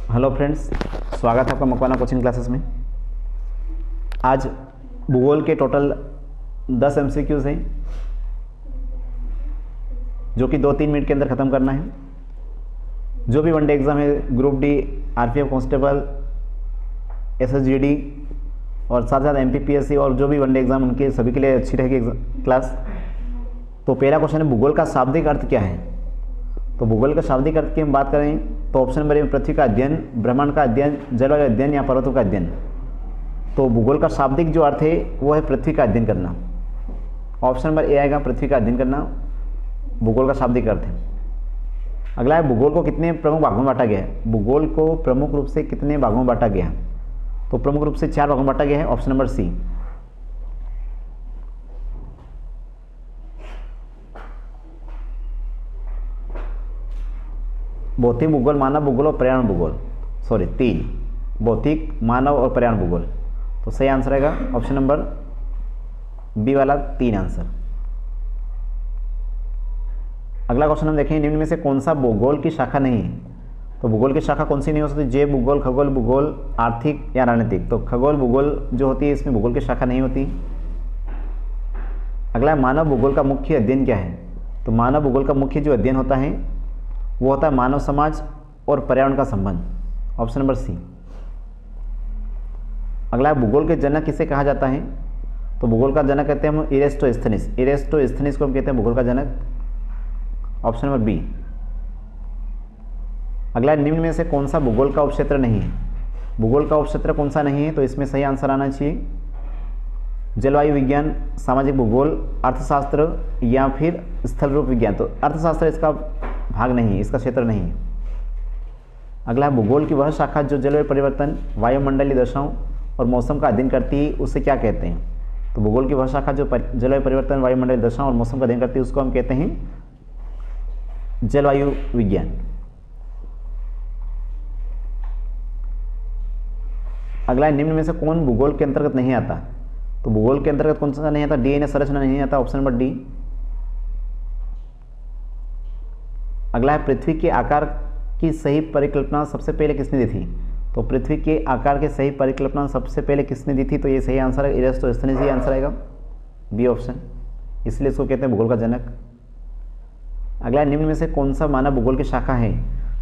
Hello friends, स्वागत है आपका मकवाना कोचिंग क्लासेस में। आज भूगोल के टोटल 10 एमसीक्यूज़ हैं जो कि 2-3 मिनट के अंदर ख़त्म करना है। जो भी वनडे एग्ज़ाम है, group D, RPF constable, SSGD और साथ साथ एमपीपीएससी और जो भी वनडे एग्ज़ाम उनके सभी के लिए अच्छी रहेगी क्लास। तो पहला क्वेश्चन है, भूगोल का शाब्दिक अर्थ क्या है। तो भूगोल का शाब्दिक अर्थ की हम बात करें तो ऑप्शन नंबर ए में पृथ्वी का अध्ययन, ब्रह्मांड का अध्ययन, जलवायु अध्ययन या पर्वतों का अध्ययन। तो भूगोल का शाब्दिक जो अर्थ है वो है पृथ्वी का अध्ययन करना। ऑप्शन नंबर ए आएगा, पृथ्वी का अध्ययन करना भूगोल का शाब्दिक अर्थ है। अगला है, भूगोल को कितने प्रमुख भागों में बांटा गया है। भूगोल को प्रमुख रूप से कितने भागों में बांटा गया है। तो प्रमुख रूप से 4 भागों में बांटा गया है। Option number C. भौतिक भूगोल, मानव भूगोल और पर्यावरण भूगोल, 3 भौतिक, मानव और पर्यावरण भूगोल। तो सही आंसर आएगा ऑप्शन नंबर बी वाला 3 आंसर। अगला क्वेश्चन हम देखें, निम्न में से कौन सा भूगोल की शाखा नहीं है। तो भूगोल की शाखा कौन सी नहीं हो सकती। जैव भूगोल, खगोल भूगोल, आर्थिक या राजनीतिक। तो खगोल भूगोल जो होती है इसमें भूगोल की शाखा नहीं होती। अगला है, मानव भूगोल का मुख्य अध्ययन क्या है। तो मानव भूगोल का मुख्य जो अध्ययन होता है वो होता है मानव समाज और पर्यावरण का संबंध। Option number C. अगला है, भूगोल के जनक किसे कहा जाता है। तो भूगोल का जनक कहते हैं हम इरेस्टोस्थेनिस। इरेस्टोस्थेनिस को हम कहते हैं भूगोल का जनक। Option number B. अगला है, निम्न में से कौन सा भूगोल का उपक्षेत्र नहीं है। भूगोल का उपक्षेत्र कौन सा नहीं है। तो इसमें सही आंसर आना चाहिए जलवायु विज्ञान, सामाजिक भूगोल, अर्थशास्त्र या फिर स्थल रूप विज्ञान। तो अर्थशास्त्र इसका भाग नहीं है, इसका क्षेत्र नहीं है। अगला है, भूगोल की वह शाखा जो जलवायु परिवर्तन, वायुमंडलीय दशाओं और मौसम का अध्ययन करती है उसे क्या कहते हैं। तो भूगोल की वह शाखा जो जलवायु परिवर्तन, वायुमंडलीय दशाओं और मौसम का अध्ययन करती है उसको हम कहते हैं जलवायु विज्ञान। अगला है, निम्न में से कौन भूगोल के अंतर्गत नहीं आता। तो भूगोल के अंतर्गत कौन सा नहीं आता। डीएनए संरचना नहीं आता। Option number D. अगला है, पृथ्वी के आकार की सही परिकल्पना सबसे पहले किसने दी थी। तो पृथ्वी के आकार के सही परिकल्पना सबसे पहले किसने दी थी। तो ये सही आंसर है इरेस्टोस्थेनिस ही आंसर आएगा, बी ऑप्शन। इसलिए इसको कहते हैं भूगोल का जनक। अगला है, निम्न में से कौन सा मानव भूगोल की शाखा है।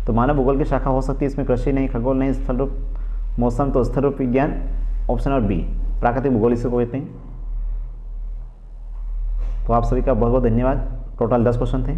तो मानव भूगोल की शाखा हो सकती है इसमें कृषि नहीं, खगोल नहीं, स्थल रूप, मौसम तो स्थल रूप विज्ञान। ऑप्शन नंबर बी, प्राकृतिक भूगोल इसे को कहते हैं। तो आप सभी का बहुत बहुत धन्यवाद। टोटल 10 क्वेश्चन थे।